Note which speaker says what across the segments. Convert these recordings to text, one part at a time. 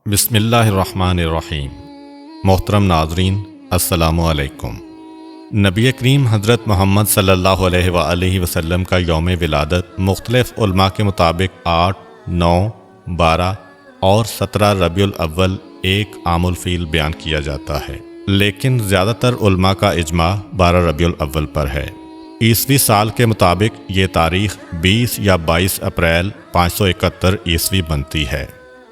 Speaker 1: بسم اللہ الرحمن الرحیم۔ محترم ناظرین، السلام علیکم۔ نبی کریم حضرت محمد صلی اللہ علیہ وآلہ وسلم کا یوم ولادت مختلف علماء کے مطابق 8، 9، 12 اور 17 ربیع الاول ایک عام الفیل بیان کیا جاتا ہے، لیکن زیادہ تر علماء کا اجماع 12 ربیع الاول پر ہے۔ عیسوی سال کے مطابق یہ تاریخ 20 یا 22 اپریل 571 عیسوی بنتی ہے۔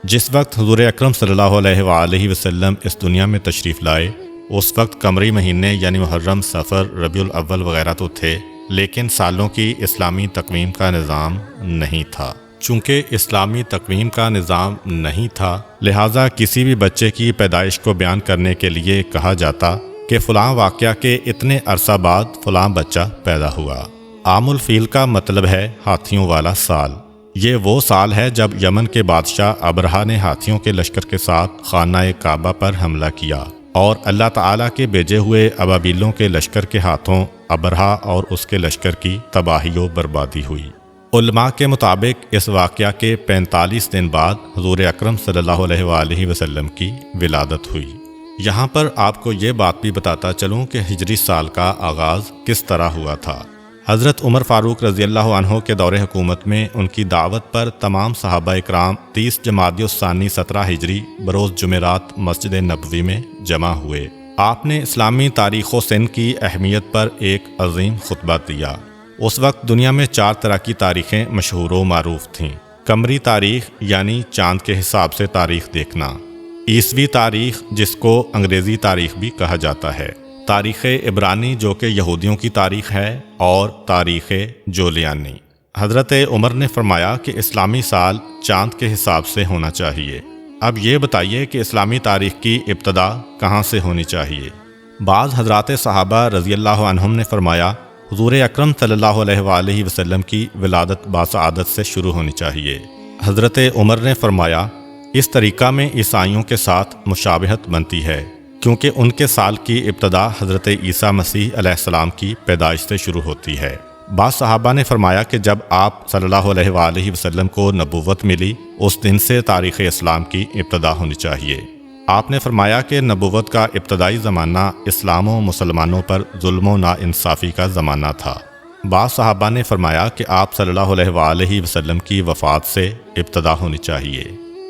Speaker 1: جس وقت حضور اکرم صلی اللہ علیہ وآلہ وسلم اس دنیا میں تشریف لائے، اس وقت قمری مہینے یعنی محرم، صفر، ربیع الاول وغیرہ تو تھے، لیکن سالوں کی اسلامی تقویم کا نظام نہیں تھا۔ چونکہ اسلامی تقویم کا نظام نہیں تھا، لہٰذا کسی بھی بچے کی پیدائش کو بیان کرنے کے لیے کہا جاتا کہ فلاں واقعہ کے اتنے عرصہ بعد فلاں بچہ پیدا ہوا۔ عام الفیل کا مطلب ہے ہاتھیوں والا سال۔ یہ وہ سال ہے جب یمن کے بادشاہ ابرہا نے ہاتھیوں کے لشکر کے ساتھ خانہ کعبہ پر حملہ کیا اور اللہ تعالیٰ کے بھیجے ہوئے ابابیلوں کے لشکر کے ہاتھوں ابرہا اور اس کے لشکر کی تباہی و بربادی ہوئی۔ علماء کے مطابق اس واقعہ کے 45 دن بعد حضور اکرم صلی اللہ علیہ وآلہ وسلم کی ولادت ہوئی۔ یہاں پر آپ کو یہ بات بھی بتاتا چلوں کہ ہجری سال کا آغاز کس طرح ہوا تھا۔ حضرت عمر فاروق رضی اللہ عنہ کے دور حکومت میں ان کی دعوت پر تمام صحابہ اکرام 30 جمادی الثانی 17 ہجری بروز جمعرات مسجد نبوی میں جمع ہوئے۔ آپ نے اسلامی تاریخ و سن کی اہمیت پر ایک عظیم خطبہ دیا۔ اس وقت دنیا میں 4 طرح کی تاریخیں مشہور و معروف تھیں۔ قمری تاریخ یعنی چاند کے حساب سے تاریخ دیکھنا، عیسوی تاریخ جس کو انگریزی تاریخ بھی کہا جاتا ہے، تاریخ عبرانی جو کہ یہودیوں کی تاریخ ہے، اور تاریخ جولیانی۔ حضرت عمر نے فرمایا کہ اسلامی سال چاند کے حساب سے ہونا چاہیے۔ اب یہ بتائیے کہ اسلامی تاریخ کی ابتدا کہاں سے ہونی چاہیے؟ بعض حضرات صحابہ رضی اللہ عنہم نے فرمایا حضور اکرم صلی اللہ علیہ وآلہ وسلم کی ولادت باسعادت سے شروع ہونی چاہیے۔ حضرت عمر نے فرمایا اس طریقہ میں عیسائیوں کے ساتھ مشابہت بنتی ہے، کیونکہ ان کے سال کی ابتدا حضرت عیسیٰ مسیح علیہ السلام کی پیدائش سے شروع ہوتی ہے۔ بعض صحابہ نے فرمایا کہ جب آپ صلی اللہ علیہ وآلہ وسلم کو نبوت ملی، اس دن سے تاریخ اسلام کی ابتدا ہونی چاہیے۔ آپ نے فرمایا کہ نبوت کا ابتدائی زمانہ اسلام و مسلمانوں پر ظلم و ناانصافی کا زمانہ تھا۔ بعض صحابہ نے فرمایا کہ آپ صلی اللہ علیہ وآلہ وسلم کی وفات سے ابتدا ہونی چاہیے۔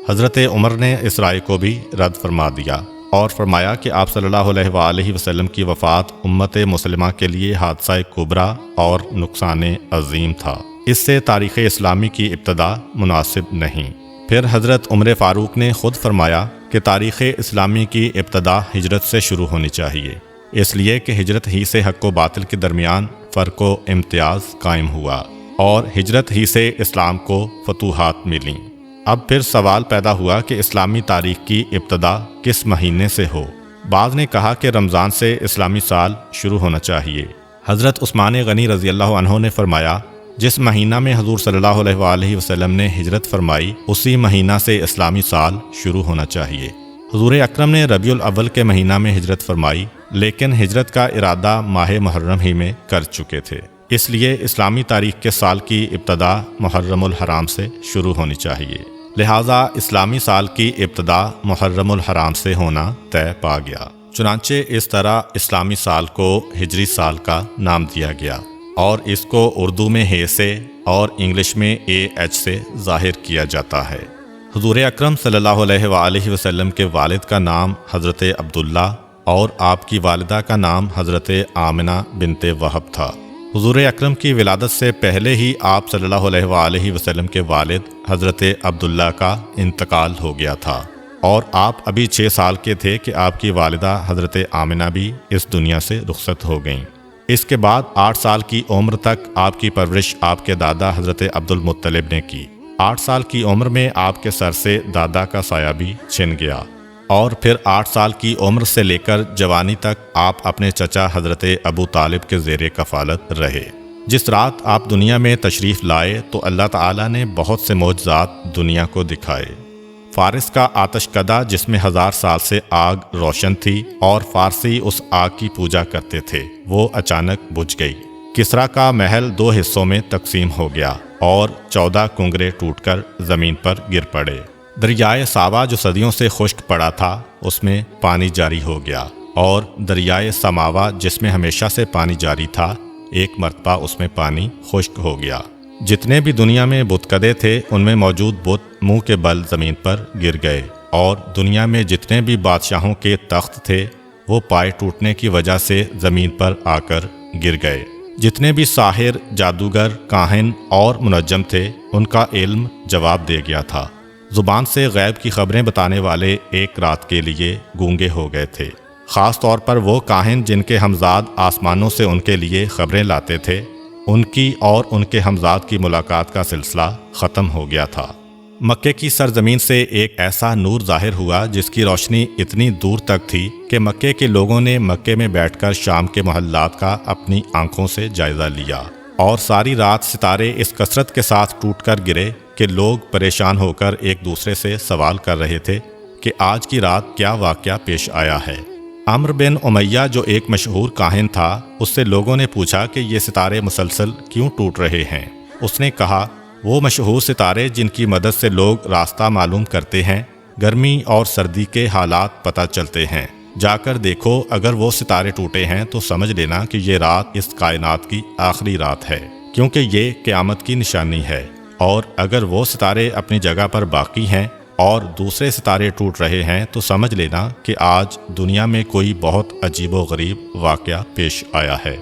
Speaker 1: حضرت عمر نے اس رائے کو بھی رد فرما دیا اور فرمایا کہ آپ صلی اللہ علیہ وآلہ وسلم کی وفات امت مسلمہ کے لیے حادثہ کبریٰ اور نقصان عظیم تھا، اس سے تاریخ اسلامی کی ابتدا مناسب نہیں۔ پھر حضرت عمر فاروق نے خود فرمایا کہ تاریخ اسلامی کی ابتدا ہجرت سے شروع ہونی چاہیے، اس لیے کہ ہجرت ہی سے حق و باطل کے درمیان فرق و امتیاز قائم ہوا اور ہجرت ہی سے اسلام کو فتوحات ملیں۔ اب پھر سوال پیدا ہوا کہ اسلامی تاریخ کی ابتدا کس مہینے سے ہو؟ بعض نے کہا کہ رمضان سے اسلامی سال شروع ہونا چاہیے۔ حضرت عثمان غنی رضی اللہ عنہ نے فرمایا جس مہینہ میں حضور صلی اللہ علیہ وآلہ وسلم نے ہجرت فرمائی، اسی مہینہ سے اسلامی سال شروع ہونا چاہیے۔ حضور اکرم نے ربیع الاول کے مہینہ میں ہجرت فرمائی، لیکن ہجرت کا ارادہ ماہ محرم ہی میں کر چکے تھے، اس لیے اسلامی تاریخ کے سال کی ابتدا محرم الحرام سے شروع ہونی چاہیے۔ لہٰذا اسلامی سال کی ابتدا محرم الحرام سے ہونا طے پا گیا۔ چنانچہ اس طرح اسلامی سال کو ہجری سال کا نام دیا گیا اور اس کو اردو میں ہ سے اور انگلش میں AH سے ظاہر کیا جاتا ہے۔ حضور اکرم صلی اللہ علیہ وآلہ وسلم کے والد کا نام حضرت عبداللہ اور آپ کی والدہ کا نام حضرت آمنہ بنت وہب تھا۔ حضور اکرم کی ولادت سے پہلے ہی آپ صلی اللہ علیہ وآلہ وسلم کے والد حضرت عبداللہ کا انتقال ہو گیا تھا اور آپ ابھی 6 سال کے تھے کہ آپ کی والدہ حضرت آمنہ بھی اس دنیا سے رخصت ہو گئیں۔ اس کے بعد 8 سال کی عمر تک آپ کی پرورش آپ کے دادا حضرت عبد المطلب نے کی۔ 8 سال کی عمر میں آپ کے سر سے دادا کا سایہ بھی چھن گیا اور پھر 8 سال کی عمر سے لے کر جوانی تک آپ اپنے چچا حضرت ابو طالب کے زیر کفالت رہے۔ جس رات آپ دنیا میں تشریف لائے تو اللہ تعالیٰ نے بہت سے معجزات دنیا کو دکھائے۔ فارس کا آتش کدہ جس میں 1000 سال سے آگ روشن تھی اور فارسی اس آگ کی پوجا کرتے تھے، وہ اچانک بجھ گئی۔ کسریٰ کا محل 2 حصوں میں تقسیم ہو گیا اور 14 کنگرے ٹوٹ کر زمین پر گر پڑے۔ دریائے ساوا جو صدیوں سے خشک پڑا تھا اس میں پانی جاری ہو گیا، اور دریائے سماوا جس میں ہمیشہ سے پانی جاری تھا ایک مرتبہ اس میں پانی خشک ہو گیا۔ جتنے بھی دنیا میں بتکدے تھے ان میں موجود بت منہ کے بل زمین پر گر گئے، اور دنیا میں جتنے بھی بادشاہوں کے تخت تھے وہ پائے ٹوٹنے کی وجہ سے زمین پر آ کر گر گئے۔ جتنے بھی ساحر، جادوگر، کاہن اور منجم تھے ان کا علم جواب دے گیا تھا۔ زبان سے غیب کی خبریں بتانے والے ایک رات کے لیے گونگے ہو گئے تھے، خاص طور پر وہ کاہن جن کے ہمزاد آسمانوں سے ان کے لیے خبریں لاتے تھے، ان کی اور ان کے ہمزاد کی ملاقات کا سلسلہ ختم ہو گیا تھا۔ مکے کی سرزمین سے ایک ایسا نور ظاہر ہوا جس کی روشنی اتنی دور تک تھی کہ مکے کے لوگوں نے مکے میں بیٹھ کر شام کے محلات کا اپنی آنکھوں سے جائزہ لیا، اور ساری رات ستارے اس کثرت کے ساتھ ٹوٹ کر گرے کہ لوگ پریشان ہو کر ایک دوسرے سے سوال کر رہے تھے کہ آج کی رات کیا واقعہ پیش آیا ہے۔ عمرو بن امیہ جو ایک مشہور کاہن تھا، اس سے لوگوں نے پوچھا کہ یہ ستارے مسلسل کیوں ٹوٹ رہے ہیں؟ اس نے کہا، وہ مشہور ستارے جن کی مدد سے لوگ راستہ معلوم کرتے ہیں، گرمی اور سردی کے حالات پتہ چلتے ہیں، جا کر دیکھو، اگر وہ ستارے ٹوٹے ہیں تو سمجھ لینا کہ یہ رات اس کائنات کی آخری رات ہے، کیونکہ یہ قیامت کی نشانی ہے، اور اگر وہ ستارے اپنی جگہ پر باقی ہیں اور دوسرے ستارے ٹوٹ رہے ہیں تو سمجھ لینا کہ آج دنیا میں کوئی بہت عجیب و غریب واقعہ پیش آیا ہے۔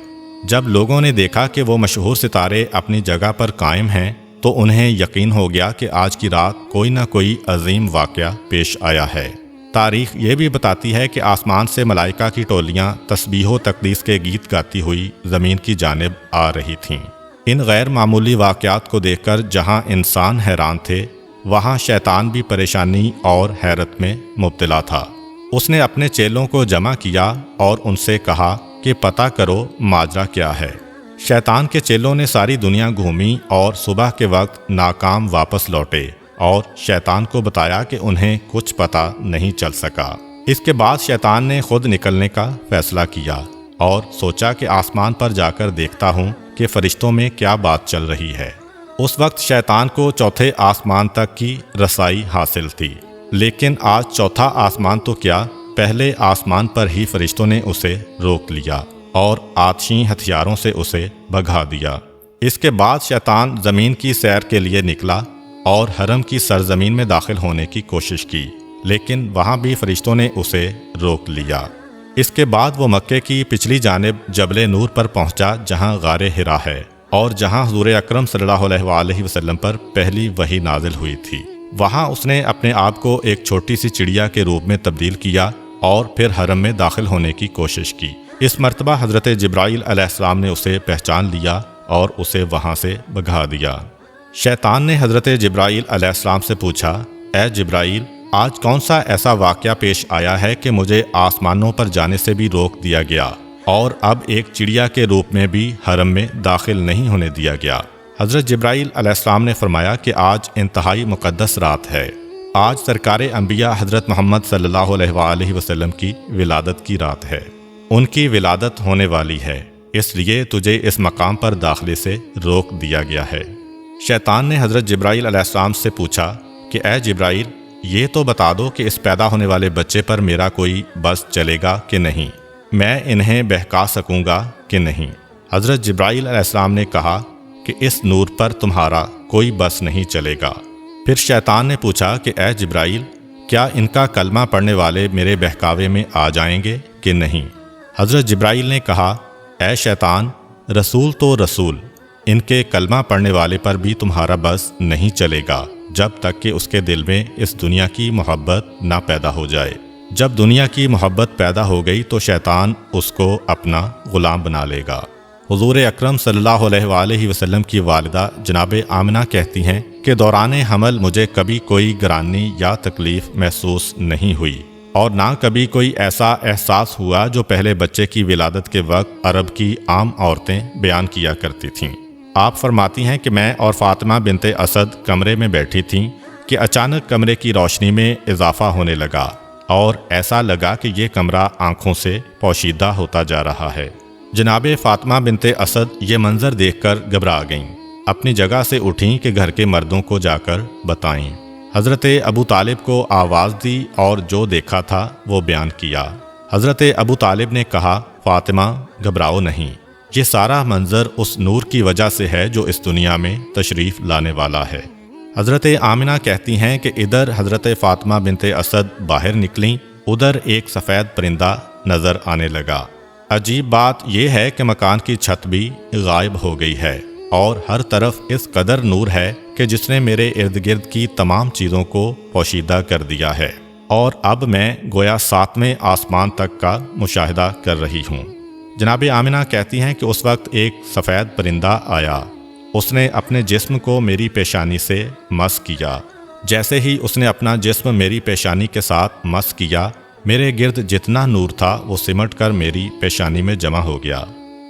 Speaker 1: جب لوگوں نے دیکھا کہ وہ مشہور ستارے اپنی جگہ پر قائم ہیں تو انہیں یقین ہو گیا کہ آج کی رات کوئی نہ کوئی عظیم واقعہ پیش آیا ہے۔ تاریخ یہ بھی بتاتی ہے کہ آسمان سے ملائکہ کی ٹولیاں تسبیح و تقدیس کے گیت گاتی ہوئی زمین کی جانب آ رہی تھیں۔ ان غیر معمولی واقعات کو دیکھ کر جہاں انسان حیران تھے، وہاں شیطان بھی پریشانی اور حیرت میں مبتلا تھا۔ اس نے اپنے چیلوں کو جمع کیا اور ان سے کہا کہ پتہ کرو ماجرا کیا ہے۔ شیطان کے چیلوں نے ساری دنیا گھومی اور صبح کے وقت ناکام واپس لوٹے، اور شیطان کو بتایا کہ انہیں کچھ پتہ نہیں چل سکا۔ اس کے بعد شیطان نے خود نکلنے کا فیصلہ کیا اور سوچا کہ آسمان پر جا کر دیکھتا ہوں کہ فرشتوں میں کیا بات چل رہی ہے۔ اس وقت شیطان کو چوتھے آسمان تک کی رسائی حاصل تھی، لیکن آج چوتھا آسمان تو کیا، پہلے آسمان پر ہی فرشتوں نے اسے روک لیا اور آتشی ہتھیاروں سے اسے بھگا دیا۔ اس کے بعد شیطان زمین کی سیر کے لیے نکلا اور حرم کی سرزمین میں داخل ہونے کی کوشش کی، لیکن وہاں بھی فرشتوں نے اسے روک لیا۔ اس کے بعد وہ مکے کی پچھلی جانب جبل نور پر پہنچا جہاں غار حرا ہے، اور جہاں حضور اکرم صلی اللہ علیہ وآلہ وسلم پر پہلی وحی نازل ہوئی تھی۔ وہاں اس نے اپنے آپ کو ایک چھوٹی سی چڑیا کے روپ میں تبدیل کیا اور پھر حرم میں داخل ہونے کی کوشش کی۔ اس مرتبہ حضرت جبرائیل علیہ السلام نے اسے پہچان لیا اور اسے وہاں سے بھگا دیا۔ شیطان نے حضرت جبرائیل علیہ السلام سے پوچھا، اے جبرائیل، آج کون سا ایسا واقعہ پیش آیا ہے کہ مجھے آسمانوں پر جانے سے بھی روک دیا گیا اور اب ایک چڑیا کے روپ میں بھی حرم میں داخل نہیں ہونے دیا گیا؟ حضرت جبرائیل علیہ السلام نے فرمایا کہ آج انتہائی مقدس رات ہے، آج سرکار انبیاء حضرت محمد صلی اللہ علیہ وآلہ وسلم کی ولادت کی رات ہے، ان کی ولادت ہونے والی ہے، اس لیے تجھے اس مقام پر داخلے سے روک دیا گیا ہے۔ شیطان نے حضرت جبرائیل علیہ السلام سے پوچھا کہ اے جبرائیل، یہ تو بتا دو کہ اس پیدا ہونے والے بچے پر میرا کوئی بس چلے گا کہ نہیں، میں انہیں بہکا سکوں گا کہ نہیں؟ حضرت جبرائیل علیہ السلام نے کہا کہ اس نور پر تمہارا کوئی بس نہیں چلے گا۔ پھر شیطان نے پوچھا کہ اے جبرائیل، کیا ان کا کلمہ پڑھنے والے میرے بہکاوے میں آ جائیں گے کہ نہیں؟ حضرت جبرائیل نے کہا، اے شیطان، رسول تو رسول، ان کے کلمہ پڑھنے والے پر بھی تمہارا بس نہیں چلے گا جب تک کہ اس کے دل میں اس دنیا کی محبت نہ پیدا ہو جائے۔ جب دنیا کی محبت پیدا ہو گئی تو شیطان اس کو اپنا غلام بنا لے گا۔ حضور اکرم صلی اللہ علیہ وآلہ وسلم کی والدہ جناب آمنہ کہتی ہیں کہ دوران حمل مجھے کبھی کوئی گرانی یا تکلیف محسوس نہیں ہوئی، اور نہ کبھی کوئی ایسا احساس ہوا جو پہلے بچے کی ولادت کے وقت عرب کی عام عورتیں بیان کیا کرتی تھیں۔ آپ فرماتی ہیں کہ میں اور فاطمہ بنت اسد کمرے میں بیٹھی تھیں کہ اچانک کمرے کی روشنی میں اضافہ ہونے لگا اور ایسا لگا کہ یہ کمرہ آنکھوں سے پوشیدہ ہوتا جا رہا ہے۔ جناب فاطمہ بنت اسد یہ منظر دیکھ کر گھبرا گئیں، اپنی جگہ سے اٹھیں کہ گھر کے مردوں کو جا کر بتائیں۔ حضرت ابو طالب کو آواز دی اور جو دیکھا تھا وہ بیان کیا۔ حضرت ابو طالب نے کہا، فاطمہ گھبراؤ نہیں، یہ سارا منظر اس نور کی وجہ سے ہے جو اس دنیا میں تشریف لانے والا ہے۔ حضرت آمنہ کہتی ہیں کہ ادھر حضرت فاطمہ بنت اسد باہر نکلیں، ادھر ایک سفید پرندہ نظر آنے لگا۔ عجیب بات یہ ہے کہ مکان کی چھت بھی غائب ہو گئی ہے اور ہر طرف اس قدر نور ہے کہ جس نے میرے ارد گرد کی تمام چیزوں کو پوشیدہ کر دیا ہے، اور اب میں گویا 7ویں آسمان تک کا مشاہدہ کر رہی ہوں۔ جناب آمنہ کہتی ہیں کہ اس وقت ایک سفید پرندہ آیا، اس نے اپنے جسم کو میری پیشانی سے مس کیا۔ جیسے ہی اس نے اپنا جسم میری پیشانی کے ساتھ مس کیا، میرے گرد جتنا نور تھا وہ سمٹ کر میری پیشانی میں جمع ہو گیا۔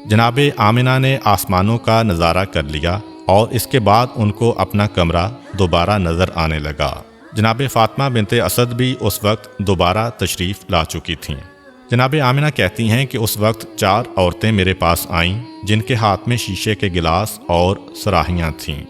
Speaker 1: جناب آمنہ نے آسمانوں کا نظارہ کر لیا اور اس کے بعد ان کو اپنا کمرہ دوبارہ نظر آنے لگا۔ جناب فاطمہ بنت اسد بھی اس وقت دوبارہ تشریف لا چکی تھیں۔ جناب آمنہ کہتی ہیں کہ اس وقت 4 عورتیں میرے پاس آئیں جن کے ہاتھ میں شیشے کے گلاس اور صراحیاں تھیں۔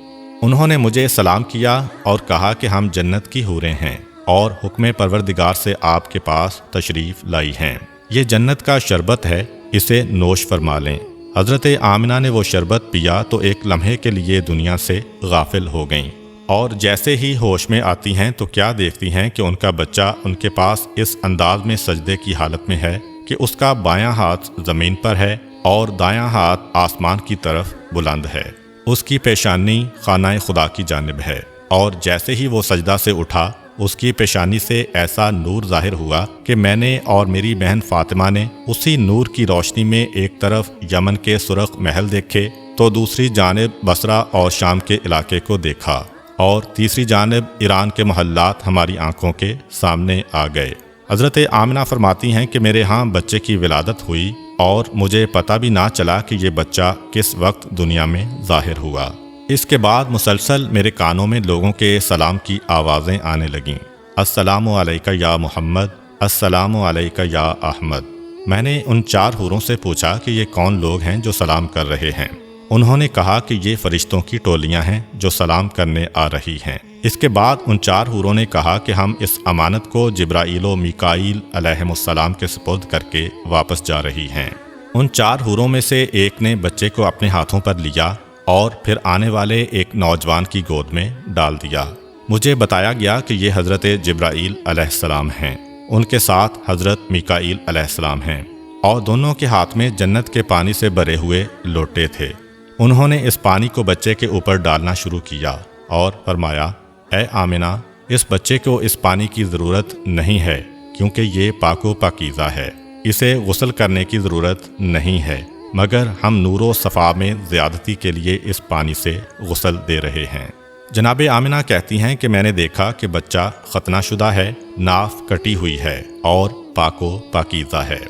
Speaker 1: انہوں نے مجھے سلام کیا اور کہا کہ ہم جنت کی حوریں ہیں اور حکم پروردگار سے آپ کے پاس تشریف لائی ہیں۔ یہ جنت کا شربت ہے، اسے نوش فرما لیں۔ حضرت آمنہ نے وہ شربت پیا تو ایک لمحے کے لیے دنیا سے غافل ہو گئیں، اور جیسے ہی ہوش میں آتی ہیں تو کیا دیکھتی ہیں کہ ان کا بچہ ان کے پاس اس انداز میں سجدے کی حالت میں ہے کہ اس کا بایاں ہاتھ زمین پر ہے اور دایاں ہاتھ آسمان کی طرف بلند ہے۔ اس کی پیشانی خانہ خدا کی جانب ہے، اور جیسے ہی وہ سجدہ سے اٹھا اس کی پیشانی سے ایسا نور ظاہر ہوا کہ میں نے اور میری بہن فاطمہ نے اسی نور کی روشنی میں ایک طرف یمن کے سرخ محل دیکھے تو دوسری جانب بصرہ اور شام کے علاقے کو دیکھا، اور تیسری جانب ایران کے محلات ہماری آنکھوں کے سامنے آ گئے۔ حضرت آمنہ فرماتی ہیں کہ میرے ہاں بچے کی ولادت ہوئی اور مجھے پتہ بھی نہ چلا کہ یہ بچہ کس وقت دنیا میں ظاہر ہوا۔ اس کے بعد مسلسل میرے کانوں میں لوگوں کے سلام کی آوازیں آنے لگیں، السلام علیکہ یا محمد، السلام علیکہ یا احمد۔ میں نے ان 4 حوروں سے پوچھا کہ یہ کون لوگ ہیں جو سلام کر رہے ہیں؟ انہوں نے کہا کہ یہ فرشتوں کی ٹولیاں ہیں جو سلام کرنے آ رہی ہیں۔ اس کے بعد ان 4 حوروں نے کہا کہ ہم اس امانت کو جبرائیل و میکائیل علیہم السلام کے سپرد کر کے واپس جا رہی ہیں۔ ان 4 حوروں میں سے ایک نے بچے کو اپنے ہاتھوں پر لیا اور پھر آنے والے ایک نوجوان کی گود میں ڈال دیا۔ مجھے بتایا گیا کہ یہ حضرت جبرائیل علیہ السلام ہیں، ان کے ساتھ حضرت میکائیل علیہ السلام ہیں، اور دونوں کے ہاتھ میں جنت کے پانی سے بھرے ہوئے لوٹے تھے۔ انہوں نے اس پانی کو بچے کے اوپر ڈالنا شروع کیا اور فرمایا، اے آمنہ، اس بچے کو اس پانی کی ضرورت نہیں ہے کیونکہ یہ پاک و پاکیزہ ہے، اسے غسل کرنے کی ضرورت نہیں ہے، مگر ہم نور و صفا میں زیادتی کے لیے اس پانی سے غسل دے رہے ہیں۔ جناب آمنہ کہتی ہیں کہ میں نے دیکھا کہ بچہ ختنہ شدہ ہے، ناف کٹی ہوئی ہے اور پاک و پاکیزہ ہے۔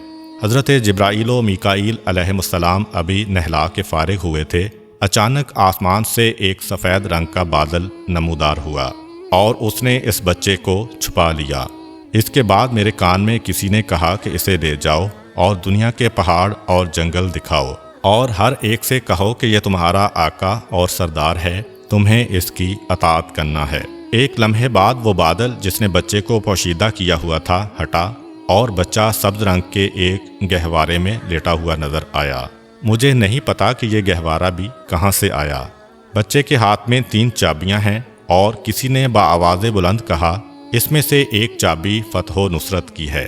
Speaker 1: حضرت جبرائیل و میکائیل علیہم السلام ابھی نہلا کے فارغ ہوئے تھے، اچانک آسمان سے ایک سفید رنگ کا بادل نمودار ہوا اور اس نے اس بچے کو چھپا لیا۔ اس کے بعد میرے کان میں کسی نے کہا کہ اسے لے جاؤ اور دنیا کے پہاڑ اور جنگل دکھاؤ، اور ہر ایک سے کہو کہ یہ تمہارا آقا اور سردار ہے، تمہیں اس کی اطاعت کرنا ہے۔ ایک لمحے بعد وہ بادل جس نے بچے کو پوشیدہ کیا ہوا تھا ہٹا، اور بچہ سبز رنگ کے ایک گہوارے میں لیٹا ہوا نظر آیا۔ مجھے نہیں پتا کہ یہ گہوارہ بھی کہاں سے آیا۔ بچے کے ہاتھ میں 3 چابیاں ہیں، اور کسی نے بآواز بلند کہا، اس میں سے ایک چابی فتح و نصرت کی ہے،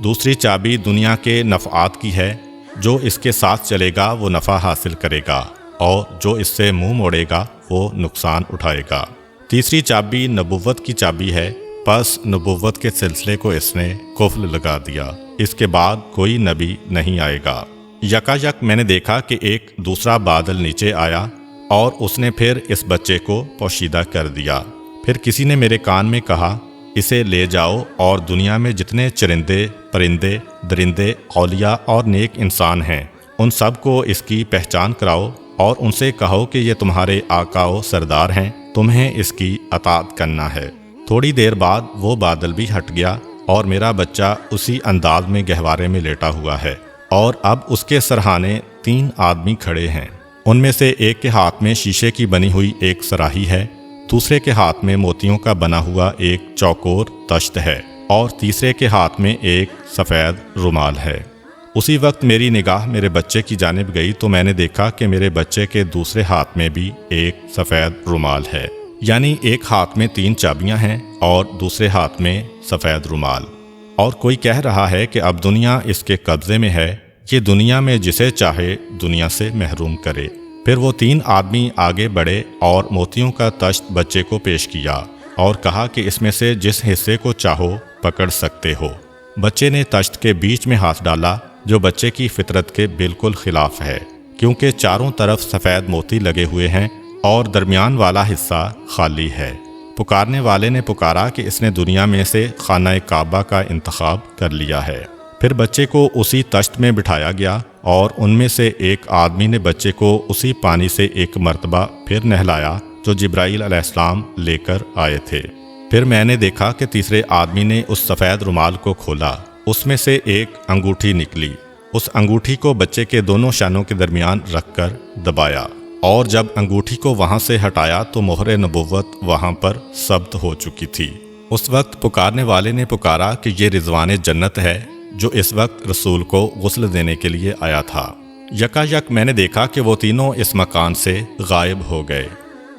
Speaker 1: دوسری چابی دنیا کے نفعات کی ہے، جو اس کے ساتھ چلے گا وہ نفع حاصل کرے گا، اور جو اس سے منہ موڑے گا وہ نقصان اٹھائے گا، تیسری چابی نبوت کی چابی ہے، پس نبوت کے سلسلے کو اس نے قفل لگا دیا، اس کے بعد کوئی نبی نہیں آئے گا۔ یکا یک میں نے دیکھا کہ ایک دوسرا بادل نیچے آیا اور اس نے پھر اس بچے کو پوشیدہ کر دیا۔ پھر کسی نے میرے کان میں کہا، اسے لے جاؤ اور دنیا میں جتنے چرندے، پرندے، درندے، اولیاء اور نیک انسان ہیں ان سب کو اس کی پہچان کراؤ اور ان سے کہو کہ یہ تمہارے آقا و سردار ہیں، تمہیں اس کی اطاعت کرنا ہے۔ تھوڑی دیر بعد وہ بادل بھی ہٹ گیا اور میرا بچہ اسی انداز میں گہوارے میں لیٹا ہوا ہے، اور اب اس کے سرہانے 3 آدمی کھڑے ہیں۔ ان میں سے ایک کے ہاتھ میں شیشے کی بنی ہوئی ایک صراحی ہے، دوسرے کے ہاتھ میں موتیوں کا بنا ہوا ایک چوکور تشت ہے اور تیسرے کے ہاتھ میں ایک سفید رومال ہے۔ اسی وقت میری نگاہ میرے بچے کی جانب گئی تو میں نے دیکھا کہ میرے بچے کے دوسرے ہاتھ میں بھی ایک سفید رومال ہے، یعنی ایک ہاتھ میں 3 چابیاں ہیں اور دوسرے ہاتھ میں سفید رومال، اور کوئی کہہ رہا ہے کہ اب دنیا اس کے قبضے میں ہے، یہ دنیا میں جسے چاہے دنیا سے محروم کرے۔ پھر وہ 3 آدمی آگے بڑھے اور موتیوں کا تشت بچے کو پیش کیا اور کہا کہ اس میں سے جس حصے کو چاہو پکڑ سکتے ہو۔ بچے نے تشت کے بیچ میں ہاتھ ڈالا، جو بچے کی فطرت کے بالکل خلاف ہے، کیونکہ چاروں طرف سفید موتی لگے ہوئے ہیں اور درمیان والا حصہ خالی ہے۔ پکارنے والے نے پکارا کہ اس نے دنیا میں سے خانہ کعبہ کا انتخاب کر لیا ہے۔ پھر بچے کو اسی تشت میں بٹھایا گیا اور ان میں سے ایک آدمی نے بچے کو اسی پانی سے ایک مرتبہ پھر نہلایا جو جبرائیل علیہ السلام لے کر آئے تھے۔ پھر میں نے دیکھا کہ تیسرے آدمی نے اس سفید رومال کو کھولا، اس میں سے ایک انگوٹھی نکلی، اس انگوٹھی کو بچے کے دونوں شانوں کے درمیان رکھ کر دبایا، اور جب انگوٹھی کو وہاں سے ہٹایا تو مہر نبوت وہاں پر ثبت ہو چکی تھی۔ اس وقت پکارنے والے نے پکارا کہ یہ رضوان جنت ہے جو اس وقت رسول کو غسل دینے کے لیے آیا تھا۔ یکایک میں نے دیکھا کہ وہ تینوں اس مکان سے غائب ہو گئے۔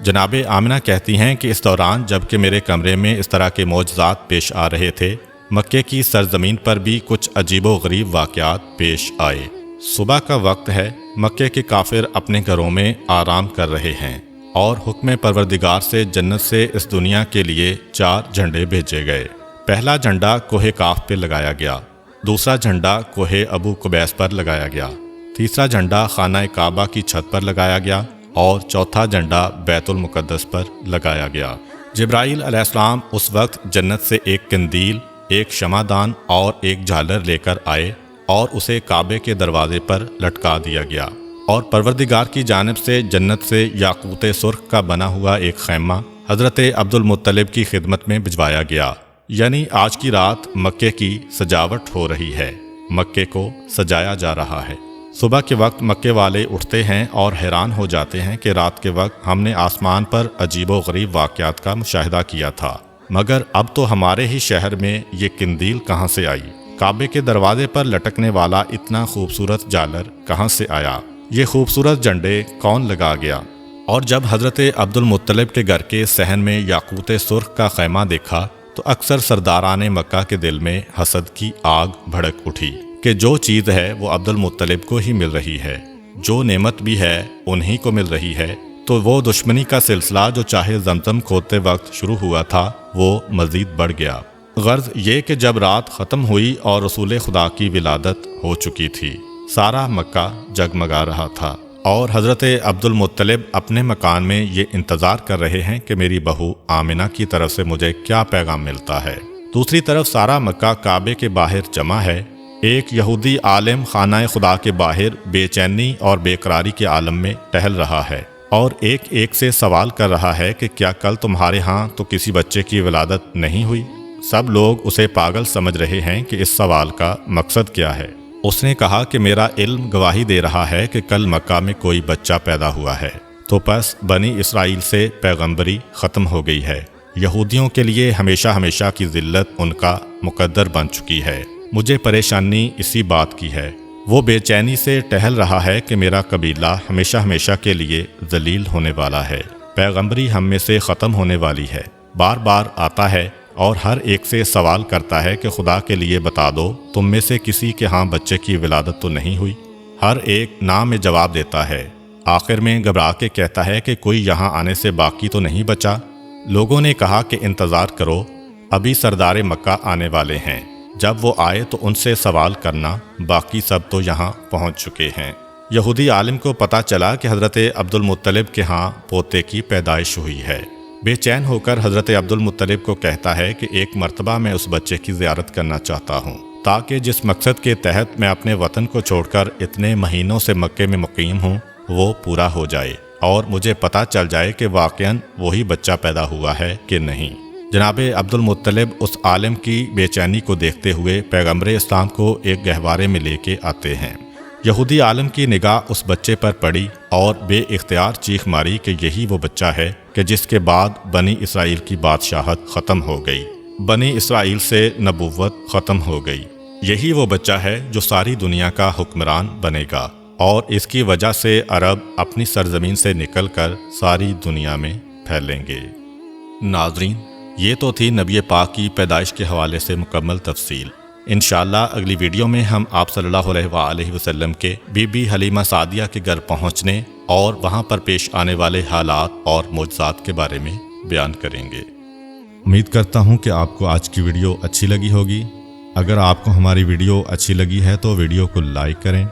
Speaker 1: جناب آمنہ کہتی ہیں کہ اس دوران جب کہ میرے کمرے میں اس طرح کے معجزات پیش آ رہے تھے، مکے کی سرزمین پر بھی کچھ عجیب و غریب واقعات پیش آئے۔ صبح کا وقت ہے، مکے کے کافر اپنے گھروں میں آرام کر رہے ہیں اور حکم پروردگار سے جنت سے اس دنیا کے لیے 4 جھنڈے بھیجے گئے۔ پہلا جھنڈا کوہ کاف پہ لگایا گیا، دوسرا جھنڈا کوہ ابو قبیس پر لگایا گیا، تیسرا جھنڈا خانہ کعبہ کی چھت پر لگایا گیا اور چوتھا جھنڈا بیت المقدس پر لگایا گیا۔ جبرائیل علیہ السلام اس وقت جنت سے ایک قندیل، ایک شمعدان اور ایک جھالر لے کر آئے اور اسے کعبے کے دروازے پر لٹکا دیا گیا، اور پروردگار کی جانب سے جنت سے یاقوت سرخ کا بنا ہوا ایک خیمہ حضرت عبد المطلب کی خدمت میں بھجوایا گیا۔ یعنی آج کی رات مکے کی سجاوٹ ہو رہی ہے، مکے کو سجایا جا رہا ہے۔ صبح کے وقت مکے والے اٹھتے ہیں اور حیران ہو جاتے ہیں کہ رات کے وقت ہم نے آسمان پر عجیب و غریب واقعات کا مشاہدہ کیا تھا، مگر اب تو ہمارے ہی شہر میں یہ قندیل کہاں سے آئی؟ کعبے کے دروازے پر لٹکنے والا اتنا خوبصورت جالر کہاں سے آیا؟ یہ خوبصورت جھنڈے کون لگا گیا؟ اور جب حضرت عبد المطلب کے گھر کے صحن میں یاقوت سرخ کا خیمہ دیکھا تو اکثر سرداران مکہ کے دل میں حسد کی آگ بھڑک اٹھی کہ جو چیز ہے وہ عبد المطلب کو ہی مل رہی ہے، جو نعمت بھی ہے انہی کو مل رہی ہے، تو وہ دشمنی کا سلسلہ جو چاہے زمزم کھودتے وقت شروع ہوا تھا وہ مزید بڑھ گیا۔ غرض یہ کہ جب رات ختم ہوئی اور رسول خدا کی ولادت ہو چکی تھی، سارا مکہ جگمگا رہا تھا، اور حضرت عبد المطلب اپنے مکان میں یہ انتظار کر رہے ہیں کہ میری بہو آمنہ کی طرف سے مجھے کیا پیغام ملتا ہے۔ دوسری طرف سارا مکہ کعبے کے باہر جمع ہے۔ ایک یہودی عالم خانہ خدا کے باہر بے چینی اور بے قراری کے عالم میں ٹہل رہا ہے اور ایک سے سوال کر رہا ہے کہ کیا کل تمہارے ہاں تو کسی بچے کی ولادت نہیں ہوئی؟ سب لوگ اسے پاگل سمجھ رہے ہیں کہ اس سوال کا مقصد کیا ہے۔ اس نے کہا کہ میرا علم گواہی دے رہا ہے کہ کل مکہ میں کوئی بچہ پیدا ہوا ہے، تو پس بنی اسرائیل سے پیغمبری ختم ہو گئی ہے۔ یہودیوں کے لیے ہمیشہ ہمیشہ کی ذلت ان کا مقدر بن چکی ہے۔ مجھے پریشانی اسی بات کی ہے۔ وہ بے چینی سے ٹہل رہا ہے کہ میرا قبیلہ ہمیشہ ہمیشہ کے لیے ذلیل ہونے والا ہے، پیغمبری ہم میں سے ختم ہونے والی ہے۔ بار بار آتا ہے اور ہر ایک سے سوال کرتا ہے کہ خدا کے لیے بتا دو، تم میں سے کسی کے ہاں بچے کی ولادت تو نہیں ہوئی؟ ہر ایک نام میں جواب دیتا ہے۔ آخر میں گھبرا کے کہتا ہے کہ کوئی یہاں آنے سے باقی تو نہیں بچا؟ لوگوں نے کہا کہ انتظار کرو، ابھی سردار مکہ آنے والے ہیں، جب وہ آئے تو ان سے سوال کرنا، باقی سب تو یہاں پہنچ چکے ہیں۔ یہودی عالم کو پتہ چلا کہ حضرت عبد المطلب کے ہاں پوتے کی پیدائش ہوئی ہے۔ بے چین ہو کر حضرت عبد المطلب کو کہتا ہے کہ ایک مرتبہ میں اس بچے کی زیارت کرنا چاہتا ہوں، تاکہ جس مقصد کے تحت میں اپنے وطن کو چھوڑ کر اتنے مہینوں سے مکے میں مقیم ہوں وہ پورا ہو جائے اور مجھے پتہ چل جائے کہ واقعاً وہی بچہ پیدا ہوا ہے کہ نہیں۔ جناب عبد المطلب اس عالم کی بے چینی کو دیکھتے ہوئے پیغمبر اسلام کو ایک گہوارے میں لے کے آتے ہیں۔ یہودی عالم کی نگاہ اس بچے پر پڑی اور بے اختیار چیخ ماری کہ یہی وہ بچہ ہے کہ جس کے بعد بنی اسرائیل کی بادشاہت ختم ہو گئی، بنی اسرائیل سے نبوت ختم ہو گئی۔ یہی وہ بچہ ہے جو ساری دنیا کا حکمران بنے گا، اور اس کی وجہ سے عرب اپنی سرزمین سے نکل کر ساری دنیا میں پھیلیں گے۔ ناظرین، یہ تو تھی نبی پاک کی پیدائش کے حوالے سے مکمل تفصیل۔ انشاءاللہ اگلی ویڈیو میں ہم آپ صلی اللہ علیہ وآلہ وسلم کے بی بی حلیمہ سعدیہ کے گھر پہنچنے اور وہاں پر پیش آنے والے حالات اور معجزات کے بارے میں بیان کریں گے۔ امید کرتا ہوں کہ آپ کو آج کی ویڈیو اچھی لگی ہوگی۔ اگر آپ کو ہماری ویڈیو اچھی لگی ہے تو ویڈیو کو لائک کریں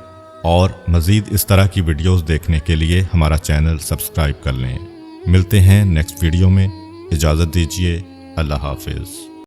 Speaker 1: اور مزید اس طرح کی ویڈیوز دیکھنے کے لیے ہمارا چینل سبسکرائب کر لیں۔ ملتے ہیں نیکسٹ ویڈیو میں، اجازت دیجیے، اللہ حافظ۔